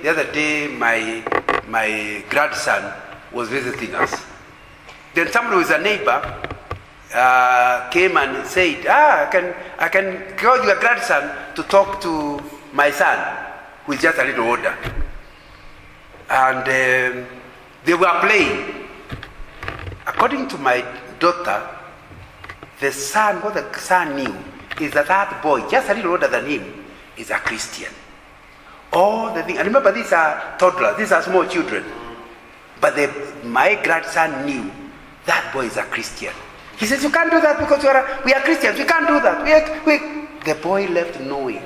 day, my grandson was visiting us. Then somebody who is a neighbor came and said, I can call your grandson to talk to my son, who is just a little older. And they were playing. According to my daughter, what the son knew is that boy, just a little older than him, is a Christian. All the things, and remember, these are toddlers, these are small children. But my grandson knew that boy is a Christian. He says, you can't do that because we are Christians. We can't do that. The boy left knowing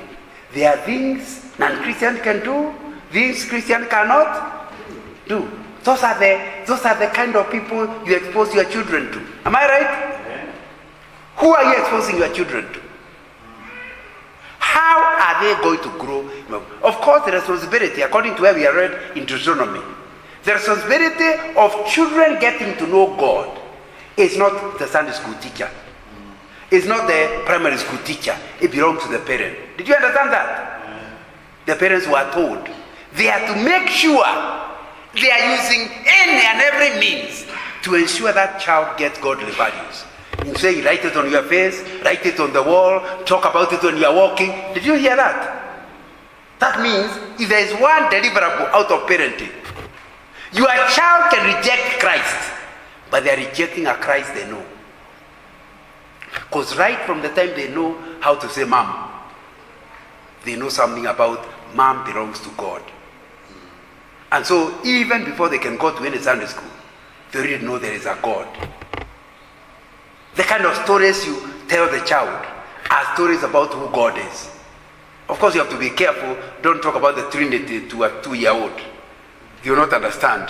there are things non-Christians can do, things Christians cannot do. Those are the kind of people you expose your children to. Am I right? Yeah. Who are you exposing your children to? How are they going to grow? Of course, the responsibility, according to where we are read in Deuteronomy, the responsibility of children getting to know God is not the Sunday school teacher. It's not the primary school teacher. It belongs to the parent. Did you understand that? The parents were told they are to make sure they are using any and every means to ensure that child gets godly values. You say, write it on your face, write it on the wall, talk about it when you are walking. Did you hear that? That means if there is one deliverable out of parenting, your child can reject Christ, but they are rejecting a Christ they know. Because right from the time they know how to say mom, they know something about mom belongs to God. And so even before they can go to any Sunday school, they already know there is a God. The kind of stories you tell the child are stories about who God is. Of course, you have to be careful. Don't talk about the Trinity to a 2-year-old. They will not understand.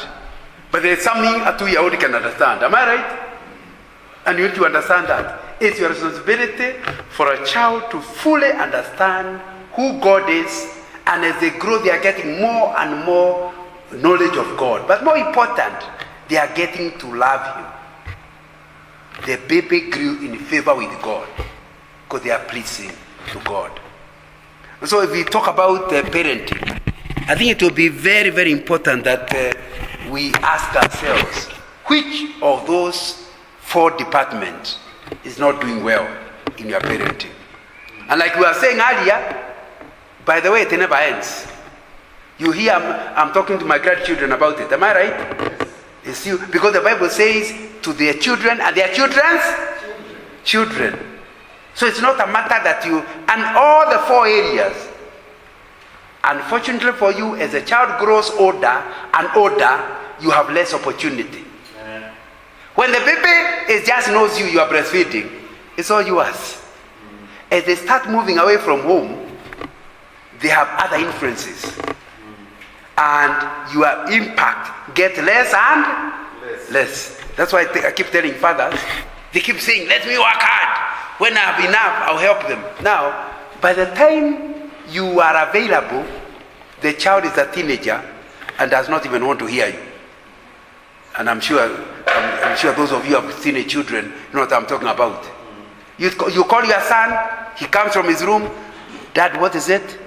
But there is something a 2-year-old can understand. Am I right? And you need to understand that. It's your responsibility for a child to fully understand who God is, and as they grow, they are getting more and more knowledge of God. But more important, they are getting to love Him. The baby grew in favor with God because they are pleasing to God. So if we talk about parenting, I think it will be very, very important that we ask ourselves, which of those 4 departments is not doing well in your parenting? And like we were saying earlier, by the way, it never ends. You hear I'm talking to my grandchildren about it. Am I right? It's you. Because the Bible says to their children and their children's children. So it's not a matter that you, and all the 4 areas. Unfortunately for you, as a child grows older and older, you have less opportunity. When the baby just knows you are breastfeeding, it's all yours. As they start moving away from home, they have other influences. And your impact gets less and less. That's why I keep telling fathers, they keep saying, let me work hard. When I have enough, I'll help them. Now, by the time you are available, the child is a teenager and does not even want to hear you. And I'm sure those of you who have teenage children know what I'm talking about. You call your son, he comes from his room, Dad, what is it?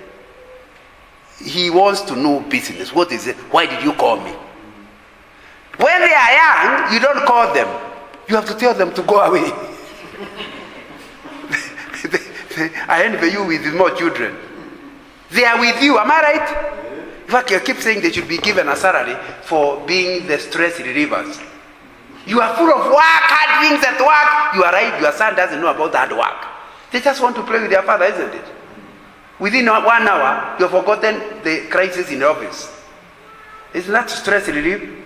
He wants to know business. What is it? Why did you call me? When they are young, you don't call them. You have to tell them to go away. I envy you with more children. They are with you, am I right? In fact, you keep saying they should be given a salary for being the stress relievers. You are full of work, hard things at work. You are right, your son doesn't know about hard work. They just want to play with their father, isn't it? Within 1 hour, you've forgotten the crisis in the office. Isn't that stress relief?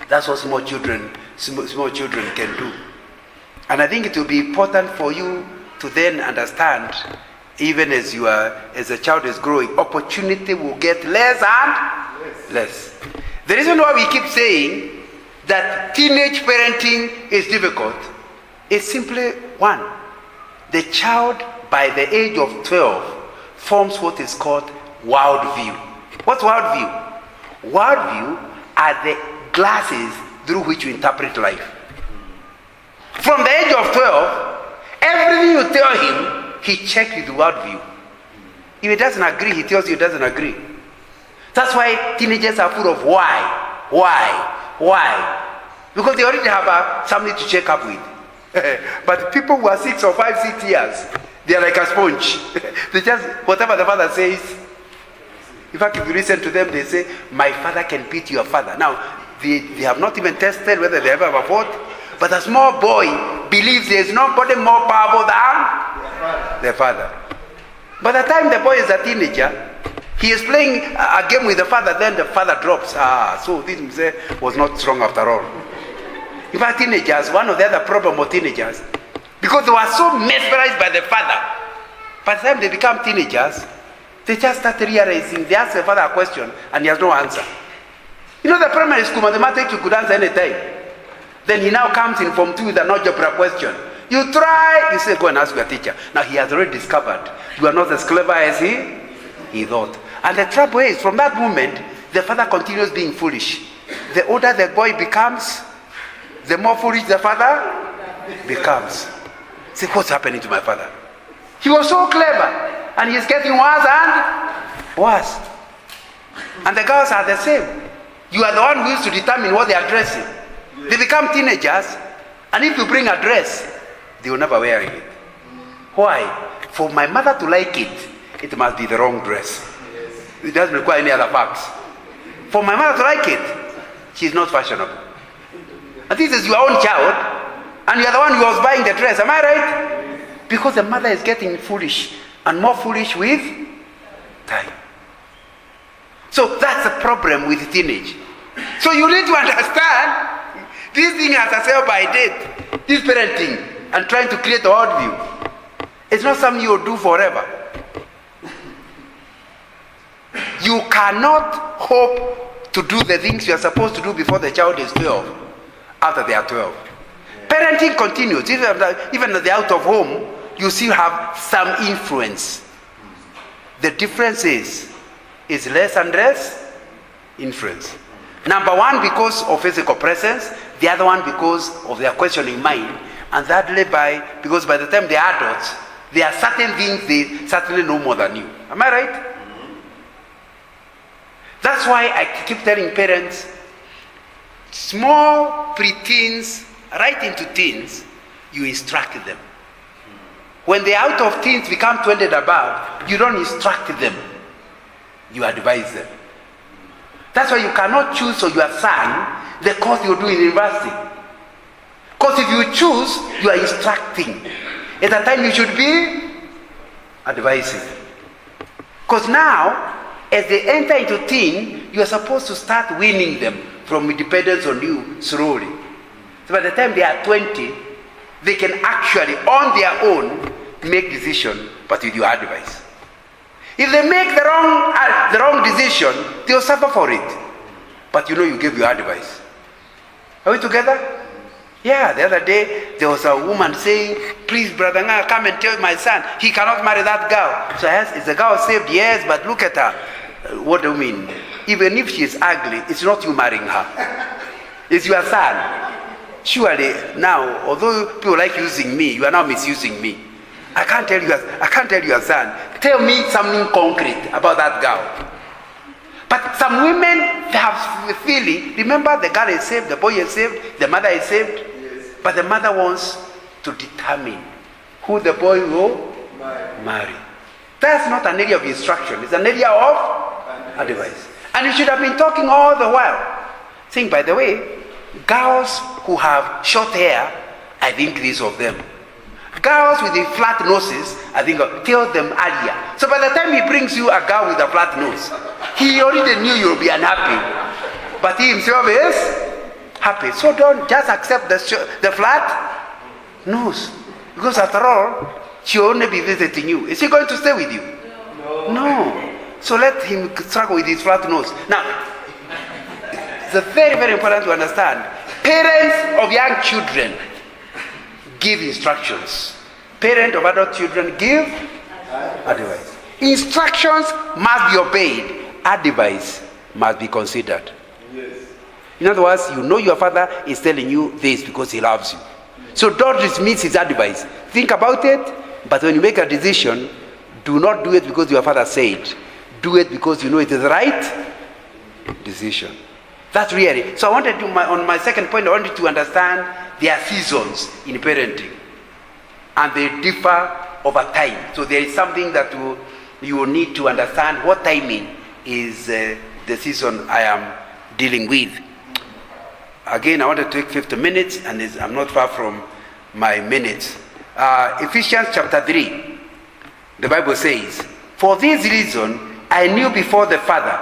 That's what small children can do. And I think it will be important for you to then understand, even as a child is growing, opportunity will get less and less. The reason why we keep saying that teenage parenting is difficult is simply one. The child, by the age of 12, forms what is called worldview. What's worldview? Worldview are the glasses through which you interpret life. From the age of 12, everything you tell him, he checks with worldview. If he doesn't agree, he tells you he doesn't agree. That's why teenagers are full of why. Because they already have something to check up with. But people who are 6 or 5, 6 years, they are like a sponge. They just, whatever the father says. In fact, if you listen to them, they say, my father can beat your father. Now, they have not even tested whether they ever have fought. But a small boy believes there is nobody more powerful than their father. By the time the boy is a teenager, he is playing a game with the father, then the father drops. So this was not strong after all. In fact, teenagers, one of the other problems of teenagers, because they were so mesmerized by the father, by the time they become teenagers, they just start realizing they ask the father a question and he has no answer. You know, the primary school mathematics you could answer anytime. Then he now comes in Form 2 with an algebra question. You try, you say, go and ask your teacher. Now he has already discovered you are not as clever as he thought. And the trouble is, from that moment, the father continues being foolish. The older the boy becomes, the more foolish the father becomes. See, what's happening to my father? He was so clever, and he's getting worse and worse. And the girls are the same. You are the one who used to determine what they are dressing. They become teenagers, and if you bring a dress, they will never wear it. Why? For my mother to like it, it must be the wrong dress. It doesn't require any other facts. For my mother to like it, she is not fashionable. And this is your own child, and you are the one who was buying the dress. Am I right? Because the mother is getting foolish, and more foolish with time. So that's the problem with teenage. So you need to understand this thing has a sell-by date. This parenting and trying to create a worldview. It's not something you'll do forever. You cannot hope to do the things you are supposed to do before the child is 12, after they are 12. Parenting continues. Even if they're out of home, you still have some influence. The difference is less and less influence. Number one, because of physical presence. The other one, because of their questioning mind. And thirdly, because by the time they are adults, there are certain things they certainly know more than you. Am I right? That's why I keep telling parents, small pre-teens, right into teens, you instruct them. When the out of teens become 20 and above, you don't instruct them, you advise them. That's why you cannot choose for your son the course you do in university. Because if you choose, you are instructing. At the time you should be advising. Because now, as they enter into teen, you are supposed to start winning them from dependence on you slowly. So by the time they are 20, they can actually, on their own, make decision, but with your advice. If they make the wrong decision, they will suffer for it. But you know you gave your advice. Are we together? Yeah, the other day, there was a woman saying, please, Brother Nga, come and tell my son, he cannot marry that girl. So I asked, is the girl saved? Yes, but look at her. What do you mean? Even if she is ugly, it's not you marrying her. It's your son. Surely, now, although people like using me, you are now misusing me. I can't tell you your son. Tell me something concrete about that girl. But some women, they have a feeling, remember the girl is saved, the boy is saved, the mother is saved. Yes. But the mother wants to determine who the boy will marry. That's not an area of instruction, it's an area of advice. And you should have been talking all the while. Think, by the way, girls who have short hair, I think these of them. Girls with the flat noses, I think, tell them earlier. So by the time he brings you a girl with a flat nose, he already knew you'll be unhappy. But he himself is happy. So don't just accept the flat nose. Because after all, she'll only be visiting you. Is he going to stay with you? No. So let him struggle with his flat nose. Now, it's very, very important to understand. Parents of young children give instructions. Parents of adult children give advice. Instructions must be obeyed. Advice must be considered. Yes. In other words, you know your father is telling you this because he loves you. So don't dismiss his advice. Think about it, but when you make a decision, do not do it because your father said. Do it because you know it is right, decision. That's really. So I wanted to, on my second point, I wanted to understand their seasons in parenting. And they differ over time. So there is something that you will need to understand what timing is the season I am dealing with. Again, I want to take 50 minutes, and I'm not far from my minutes. Ephesians chapter 3, the Bible says, "For this reason I knew before the Father."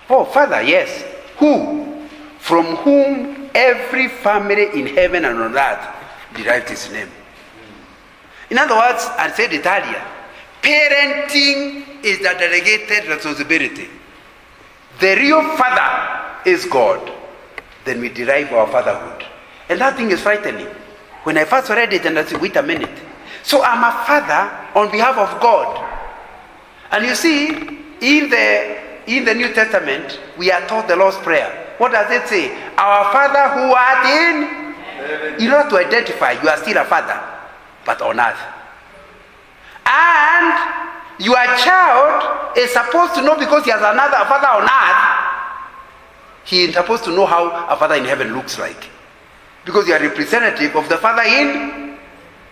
Oh, Father, yes. Who? From whom every family in heaven and on earth derived his name. In other words, I said it earlier, parenting is the delegated responsibility. The real father is God. Then we derive our fatherhood. And that thing is frightening. When I first read it and I said, wait a minute. So I'm a father on behalf of God. And you see, in the New Testament, we are taught the Lord's Prayer. What does it say? Our Father who art in heaven. You know, to identify, you are still a father, but on earth. And your child is supposed to know, because he has another father on earth, he is supposed to know how a father in heaven looks like. Because you are representative of the Father in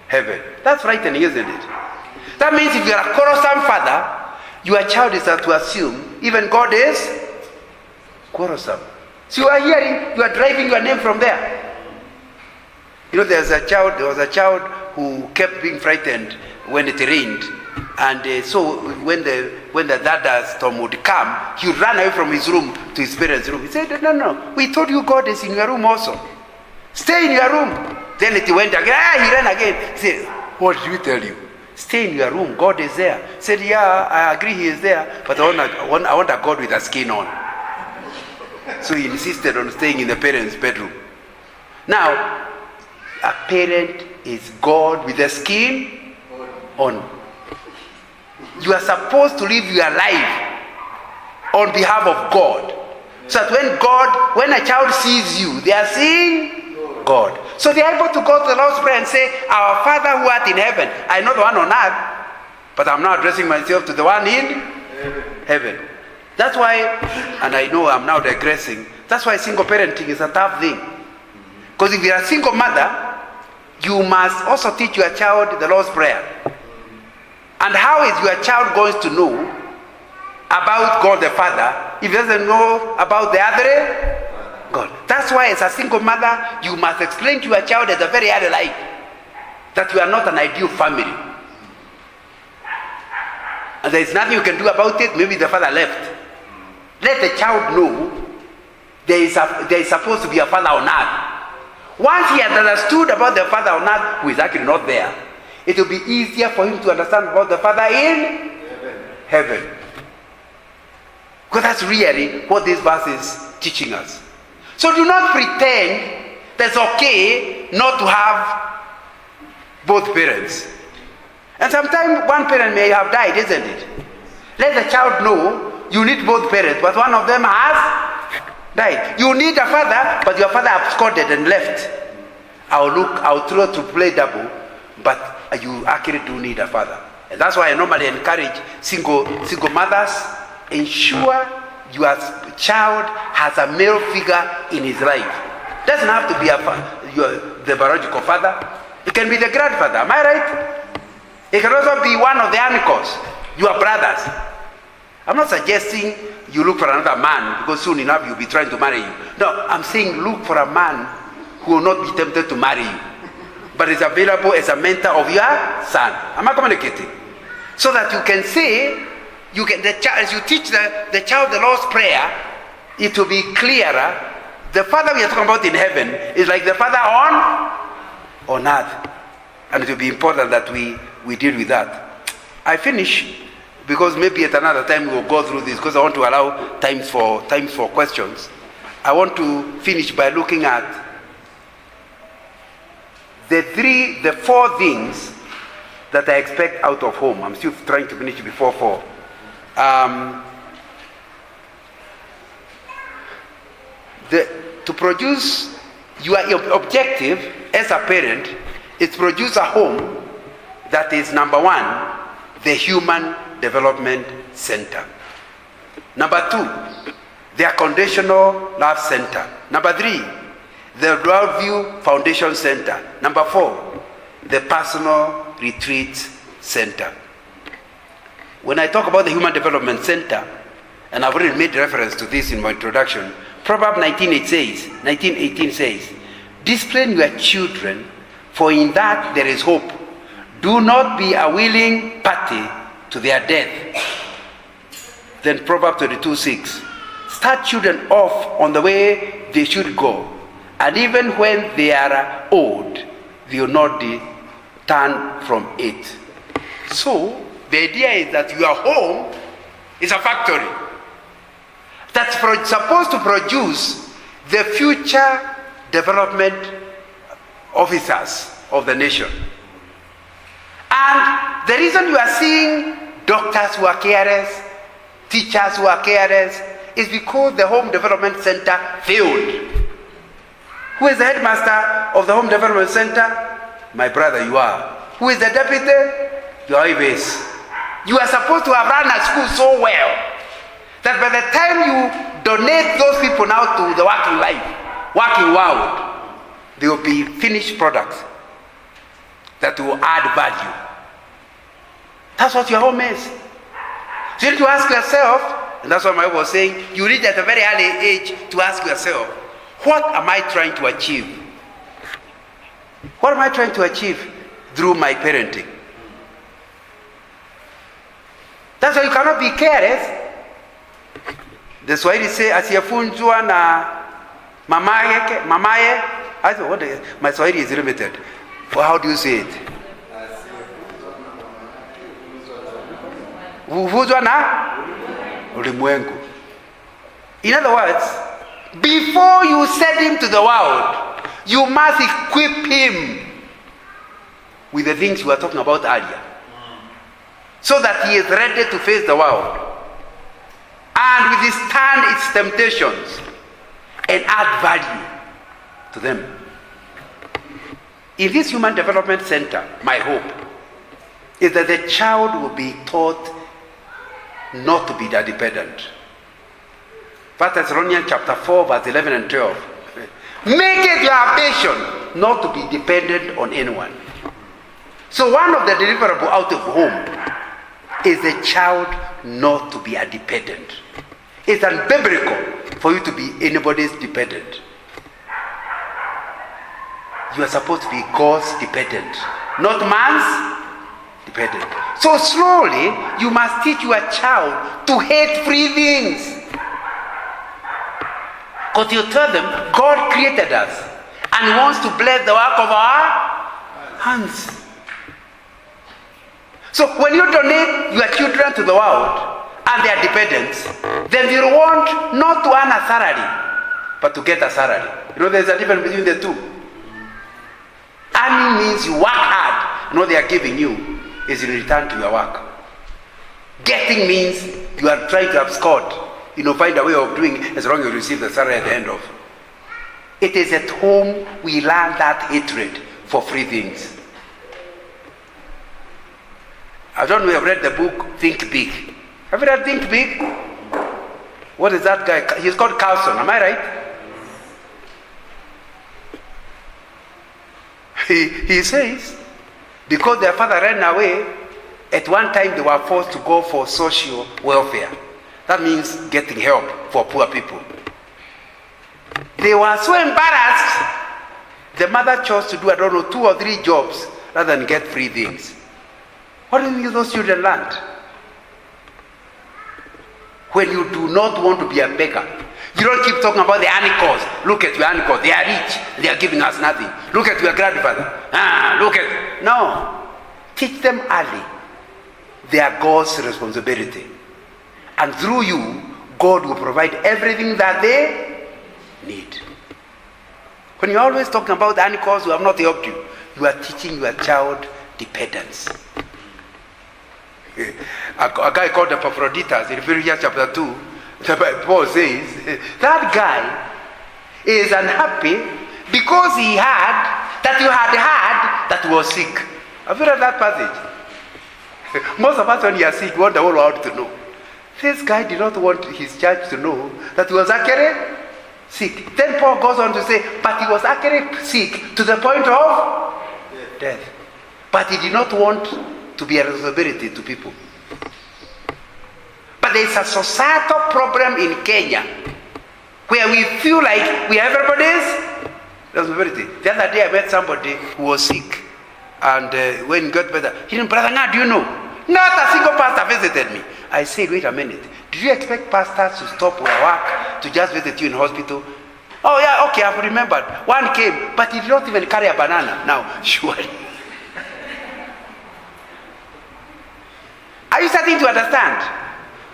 heaven. That's frightening, isn't it? That means if you are a quarrelsome father, your child is to assume even God is quarrelsome. So you are driving your name from there. You know, there was a child who kept being frightened when it rained. And so when the thunderstorm would come, he would run away from his room to his parents' room. He said, no, we told you God is in your room also. Stay in your room. Then it went again. He ran again. He said, what did we tell you? Stay in your room. God is there. He said, yeah, I agree he is there, but I want a God with a skin on. So he insisted on staying in the parents' bedroom. Now, a parent is God with a skin on. You are supposed to live your life on behalf of God. So that when a child sees you, they are seeing God. So they are able to go to the Lord's Prayer and say, our Father who art in heaven. I know the one on earth, but I'm now addressing myself to the one in heaven. That's why, and I know I'm now digressing, that's why single parenting is a tough thing. Because if you're a single mother, you must also teach your child the Lord's Prayer. And how is your child going to know about God the Father if he doesn't know about the other God? That's why as a single mother, you must explain to your child at a very early life that you are not an ideal family. And there is nothing you can do about it. Maybe the father left. Let the child know there is supposed to be a father on earth. Once he has understood about the father on earth, who is actually not there, it will be easier for him to understand about the Father in heaven. Because that's really what this verse is teaching us. So do not pretend that it's okay not to have both parents. And sometimes one parent may have died, isn't it? Let the child know you need both parents, but one of them has died. You need a father, but your father absconded and left. I'll try to play double, but you actually do need a father. And that's why I normally encourage single mothers, ensure your child has a male figure in his life. Doesn't have to be the biological father. It can be the grandfather. Am I right? It can also be one of the uncles, your brothers. I'm not suggesting you look for another man because soon enough you'll be trying to marry you. No, I'm saying look for a man who will not be tempted to marry you, but is available as a mentor of your son. Am I communicating? So that you can say, as you teach the child the Lord's Prayer, it will be clearer. The Father we are talking about in heaven is like the Father on earth. And it will be important that we deal with that. I finish because maybe at another time we will go through this, because I want to allow time for questions. I want to finish by looking at the four things that I expect out of home. I'm still trying to finish before 4. To produce, your objective as a parent is to produce a home that is, number 1, the human development center. Number 2, the Conditional Love Center. Number 3, the Worldview Foundation Center. Number 4, the Personal Retreat Center. When I talk about the Human Development Center, and I've already made reference to this in my introduction, Proverbs 19:18 says, discipline your children, for in that there is hope. Do not be a willing party to their death. Then Proverbs 22:6, start children off on the way they should go, and even when they are old, they will not turn from it. So, the idea is that your home is a factory that's supposed to produce the future development officers of the nation. And the reason you are seeing doctors who are careless, teachers who are careless, is because the Home Development Center failed. Who is the headmaster of the Home Development Center? My brother, you are. Who is the deputy? You are Ives. You are supposed to have run a school so well that by the time you donate those people now to the working life, working world, they will be finished products that will add value. That's what your home is. So you need to ask yourself, and that's what my wife was saying, you reach at a very early age to ask yourself, what am I trying to achieve? What am I trying to achieve through my parenting? That's why you cannot be careless. The Swahili say, asiyefunzwa na mamaye. I said, my Swahili is limited. Well, how do you say it? Hufuzwa na ulimwengu. In other words, before you send him to the world, you must equip him with the things we were talking about earlier, so that he is ready to face the world and withstand its temptations and add value to them. In this Human Development Center, my hope is that the child will be taught not to be that dependent. 1 Thessalonians chapter 4, verse 11 and 12. Make it your ambition not to be dependent on anyone. So one of the deliverable out of home is the child not to be a dependent. It's unbiblical for you to be anybody's dependent. You are supposed to be God's dependent, not man's dependent. So slowly, you must teach your child to hate free things. Because you tell them, God created us and He wants to bless the work of our hands. So when you donate your children to the world and they are dependents, then you want not to earn a salary, but to get a salary. You know, there's a difference between the two. Earning means you work hard, and what they are giving you is in return to your work. Getting means you are trying to abscond, find a way of doing as long as you receive the salary at the end of. It is at home we learn that hatred for free things. I don't know if you have read the book Think Big. Have you read Think Big? What is that guy? He's called Carlson, am I right? He says, because their father ran away, at one time they were forced to go for social welfare. That means getting help for poor people. They were so embarrassed, the mother chose to do, 2 or 3 jobs rather than get free things. What do you think those children learned? When you do not want to be a beggar, you don't keep talking about the uncles. Look at your uncles, they are rich, they are giving us nothing. Look at your grandfather. No. Teach them early. They are God's responsibility. And through you, God will provide everything that they need. When you're always talking about the uncles who have not helped you, you are teaching your child dependence. A guy called Epaphroditus in Ephesians chapter 2, Paul says, that guy is unhappy because he you had that he was sick. Have you read that passage? Most of us when you are sick, want the whole world to know. This guy did not want his church to know that he was actually sick. Then Paul goes on to say, but he was actually sick to the point of death. But he did not want to be a responsibility to people. But there is a societal problem in Kenya where we feel like we are everybody's responsibility. The other day I met somebody who was sick, and when he got better, he said, Brother Nga, do you know? Not a single pastor visited me. I said, wait a minute. Did you expect pastors to stop their work to just visit you in hospital? Oh yeah, okay, I've remembered. One came, but he did not even carry a banana. Now, surely. Are you starting to understand?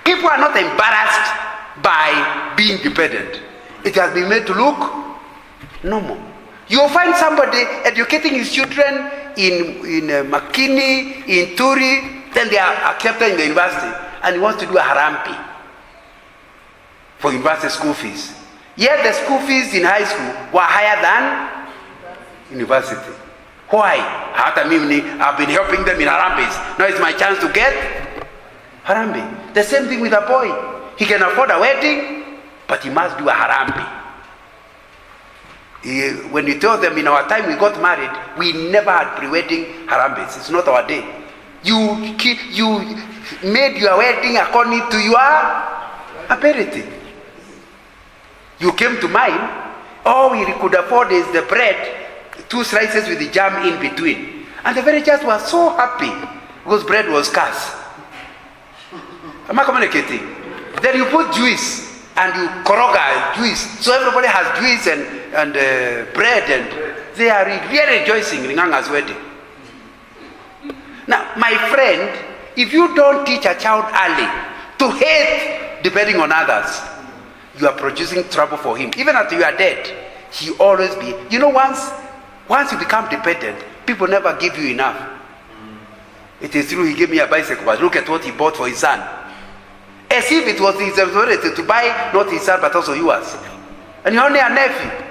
People are not embarrassed by being dependent. It has been made to look normal. You'll find somebody educating his children in Makini, in Turi, then they are accepted in the university, and he wants to do a harampi for university school fees. Yet the school fees in high school were higher than university. Why? I've been helping them in harambis. Now it's my chance to get harambi. The same thing with a boy. He can afford a wedding, but he must do a harambi. When you tell them in our time we got married, we never had pre-wedding harambis. It's not our day. You made your wedding according to your ability. You came to mine. All we could afford is the bread, 2 slices with the jam in between. And the villagers were so happy because bread was scarce. Am I communicating? Then you put juice and you koroga juice, so everybody has juice and bread, and they are really rejoicing in Nganga's wedding. Now, my friend, if you don't teach a child early to hate depending on others, you are producing trouble for him. Even after you are dead, he always be. You know, once you become dependent, people never give you enough. It is true, he gave me a bicycle, but look at what he bought for his son. As if it was his responsibility to buy not his son but also yours. And you're only a nephew.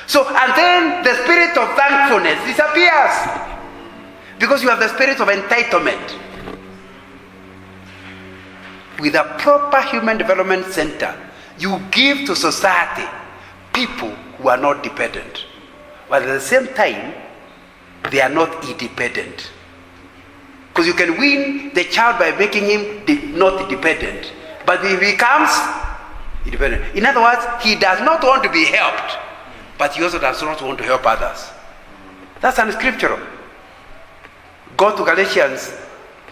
So, and then the spirit of thankfulness disappears. Because you have the spirit of entitlement. With a proper human development center, you give to society people who are not dependent. But at the same time, they are not independent. Because you can win the child by making him not dependent. But he becomes independent. In other words, he does not want to be helped, but he also does not want to help others. That's unscriptural. Go to Galatians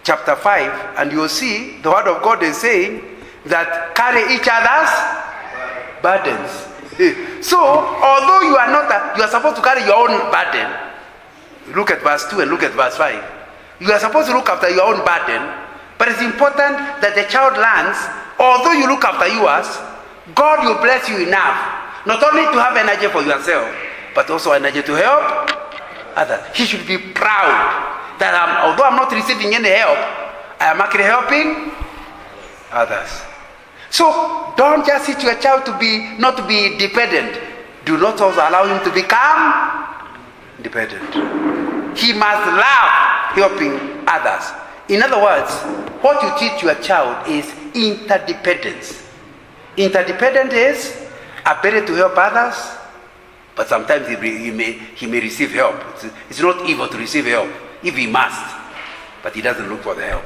chapter 5 and you'll see the word of God is saying that carry each other's burdens. So, although you are supposed to carry your own burden, look at verse 2 and look at verse 5. You are supposed to look after your own burden, but it's important that the child learns, although you look after yours, God will bless you enough, not only to have energy for yourself, but also energy to help others. He should be proud that although I'm not receiving any help, I am actually helping others. So don't just teach your child not to be dependent. Do not also allow him to become dependent. He must love helping others. In other words, what you teach your child is interdependence. Interdependence is ability to help others, but sometimes he may receive help. It's not evil to receive help if he must, but he doesn't look for the help.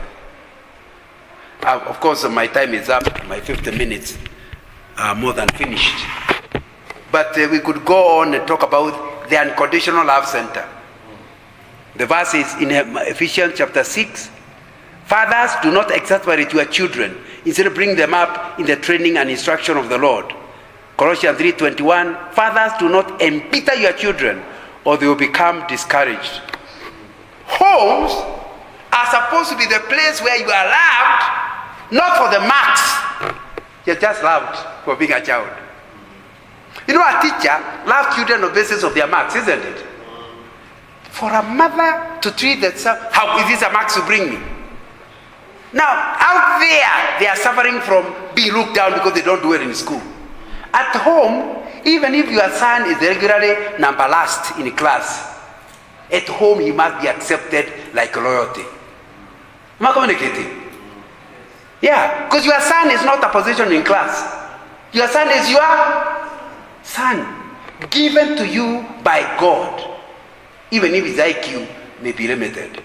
Of course, my time is up. My 50 minutes are more than finished. But we could go on and talk about the unconditional love center. The verse is in Ephesians chapter 6. Fathers, do not exasperate your children. Instead, bring them up in the training and instruction of the Lord. Colossians 3:21. Fathers, do not embitter your children, or they will become discouraged. Homes are supposed to be the place where you are loved, not for the marks. You're just loved for being a child. You know, a teacher loves children on the basis of their marks, isn't it? For a mother to treat the son, how is this a marks to bring me? Now, out there, they are suffering from being looked down because they don't do it in school. At home, even if your son is regularly number last in class, at home he must be accepted like loyalty. Am I communicating? Yeah, because your son is not a position in class. Your son is your son, given to you by God, even if his IQ may be limited.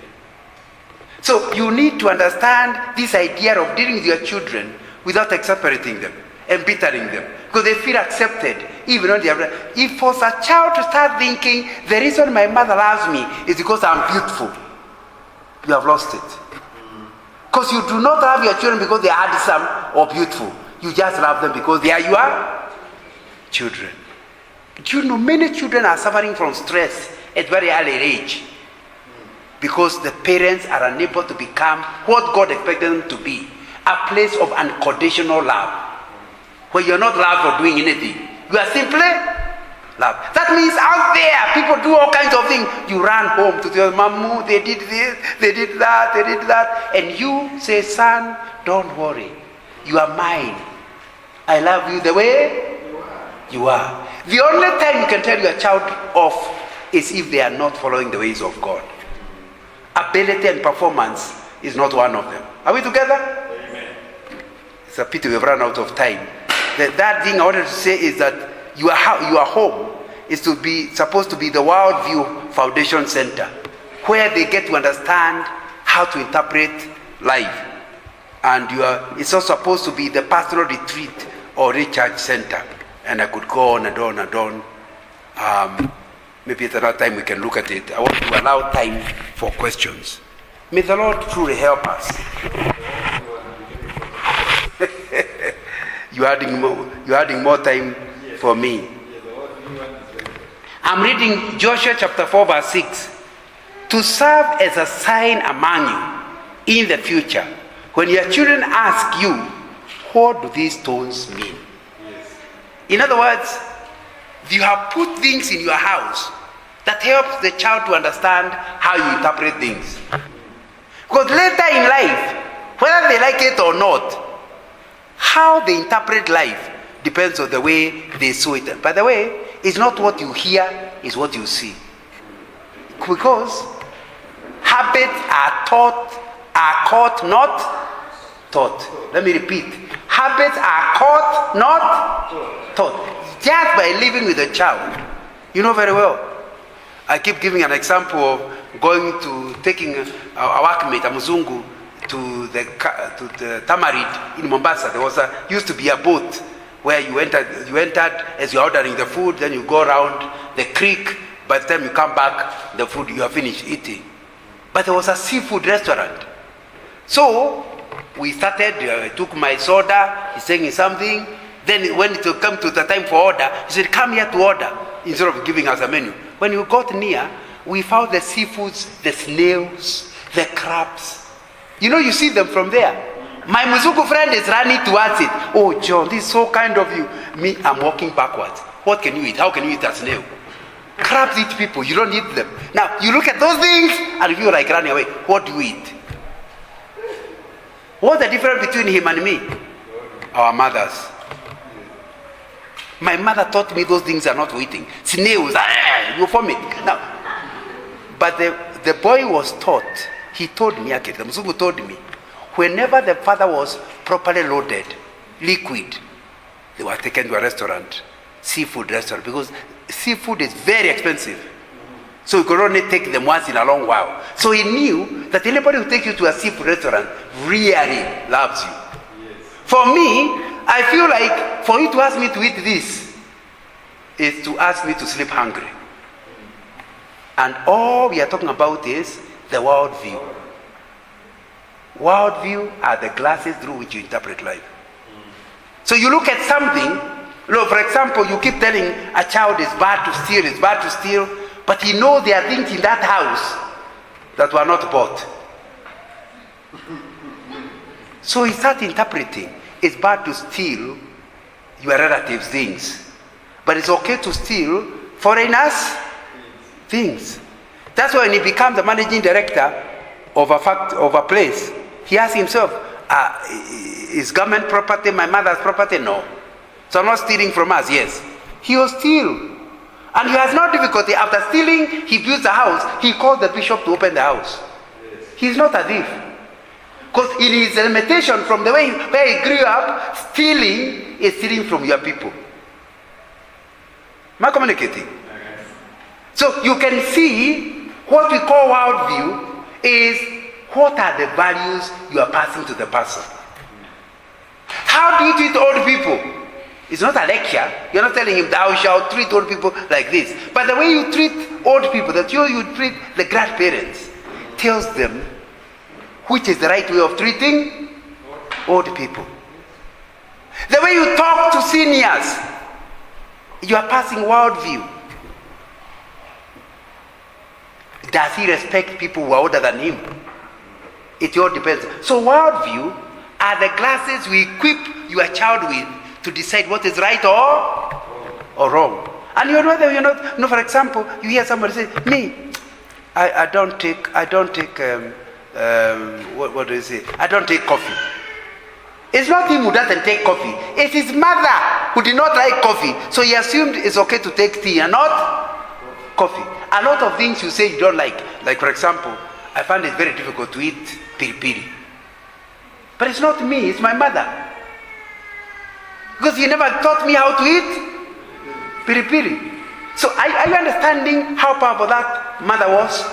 So you need to understand this idea of dealing with your children without exasperating them, embittering them, because they feel accepted, even when they are. If for a child to start thinking, the reason my mother loves me is because I'm beautiful, you have lost it. Because you do not love your children because they are handsome or beautiful. You just love them because they are your children. Do you know many children are suffering from stress at very early age because the parents are unable to become what God expected them to be, a place of unconditional love, where you're not loved for doing anything. You are simply loved. That means out there, people do all kinds of things. You run home to your mamu, they did this, they did that, they did that. And you say, son, don't worry. You are mine. I love you the way you are. The only time you can tell your child off is if they are not following the ways of God. Ability and performance is not one of them. Are we together? Amen. It's a pity we've run out of time. That thing I wanted to say is that your home is supposed to be the Worldview Foundation Center, where they get to understand how to interpret life. And it's also supposed to be the pastoral retreat or recharge center. And I could go on and on and on. Maybe at another time we can look at it. I want to allow time for questions. May the Lord truly help us. You're adding more time for me. I'm reading Joshua chapter 4 verse 6. To serve as a sign among you in the future, when your children ask you, what do these stones mean? In other words, you have put things in your house that helps the child to understand how you interpret things. Because later in life, whether they like it or not, how they interpret life depends on the way they saw it. By the way, it's not what you hear, it's what you see. Because habits are caught, not taught. Let me repeat. Habits are caught, not taught. Just by living with a child. You know very well. I keep giving an example of taking a workmate, a Muzungu, to the Tamarid in Mombasa. There used to be a boat where you entered as you're ordering the food, then you go around the creek. By the time you come back, the food you have finished eating. But there was a seafood restaurant. So we started, I took my soda, he's saying something. Then when it will come to the time for order, he said, come here to order, instead of giving us a menu. When we got near, we found the seafoods, the snails, the crabs. You know, you see them from there. My Muzungu friend is running towards it. Oh, John, this is so kind of you. Me, I'm walking backwards. What can you eat? How can you eat a snail? Crabs eat people. You don't eat them. Now, you look at those things and you like running away. What do you eat? What's the difference between him and me? Our mothers. My mother taught me those things are not for eating. Snails, you vomit. Now, but the boy was taught. He told me, the Mzungu told me, whenever the father was properly loaded, liquid, they were taken to a restaurant, seafood restaurant, because seafood is very expensive. So you could only take them once in a long while. So he knew that anybody who takes you to a seafood restaurant really loves you. Yes. For me, I feel like for you to ask me to eat this is to ask me to sleep hungry. And all we are talking about is the worldview. Worldview are the glasses through which you interpret life. So you look at something, for example, you keep telling a child it's bad to steal, but he knows there are things in that house that were not bought. So he starts interpreting. It's bad to steal your relatives' things, but it's okay to steal foreigners' things. That's why when he becomes the managing director of a place, he asks himself, is government property my mother's property? No. So not stealing from us? Yes. He will steal. And he has no difficulty. After stealing, he builds a house. He calls the bishop to open the house. He's not a thief. Because in his limitation from the way where he grew up, stealing is stealing from your people. Am I communicating? So you can see what we call worldview is what are the values you are passing to the person. How do you treat old people? It's not a lecture. You're not telling him thou shalt treat old people like this. But the way you treat old people, that you treat the grandparents, tells them which is the right way of treating old people. The way you talk to seniors, you are passing worldview. Does he respect people who are older than him? It all depends. So worldview are the glasses we equip your child with to decide what is right or wrong. And you know that you're not. You know, for example, you hear somebody say, "Me, I don't take what do you say? I don't take coffee." It's not him who doesn't take coffee. It's his mother who did not like coffee, so he assumed it's okay to take tea and not coffee. A lot of things you say you don't like for example, I find it very difficult to eat piri-piri. But it's not me, it's my mother. Because he never taught me how to eat piri-piri. So are you understanding how powerful that mother was?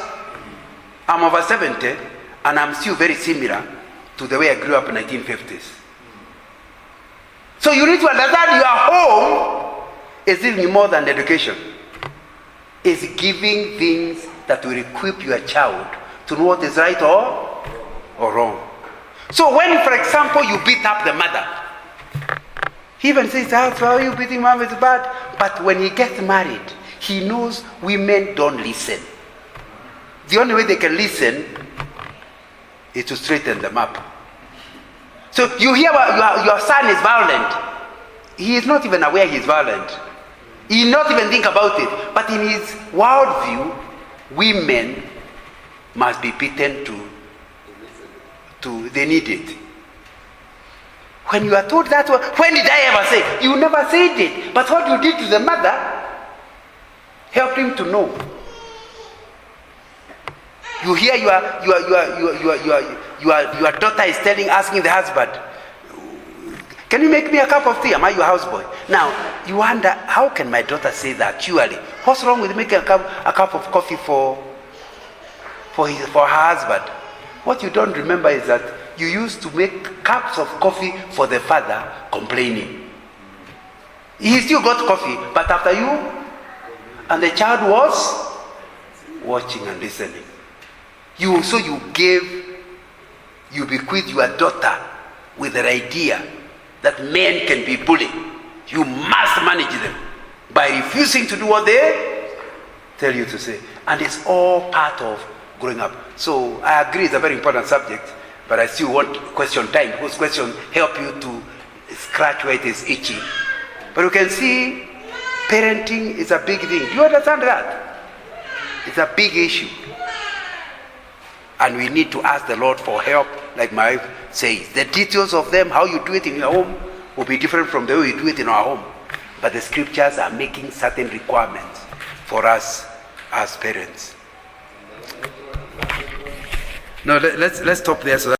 I'm over 70 and I'm still very similar to the way I grew up in the 1950s. So you need to understand your home is giving more than education. It's giving things that will equip your child to know what is right or wrong. So when, for example, you beat up the mother, he even says, how are you beating mom? It's bad. But when he gets married, he knows women don't listen. The only way they can listen is to straighten them up. So you hear your son is violent. He is not even aware he is violent. He did not even think about it. But in his worldview, women must be beaten to they need it. When you are told that, when did I ever say? You never said it. But what you did to the mother helped him to know. You hear your daughter is asking the husband, can you make me a cup of tea? Am I your houseboy? Now, you wonder, how can my daughter say that? Surely, what's wrong with making a cup of coffee for her husband? What you don't remember is that you used to make cups of coffee for the father complaining. He still got coffee, but after you, and the child was watching and listening. You bequeath your daughter with an idea that men can be bullied. You must manage them by refusing to do what they tell you to say. And it's all part of growing up. So I agree it's a very important subject, but I still want question time, because questions help you to scratch where it is itchy. But you can see parenting is a big thing. Do you understand that? It's a big issue. And we need to ask the Lord for help, like my wife says. The details of them, how you do it in your home, will be different from the way we do it in our home. But the scriptures are making certain requirements for us as parents. No, let's stop there so that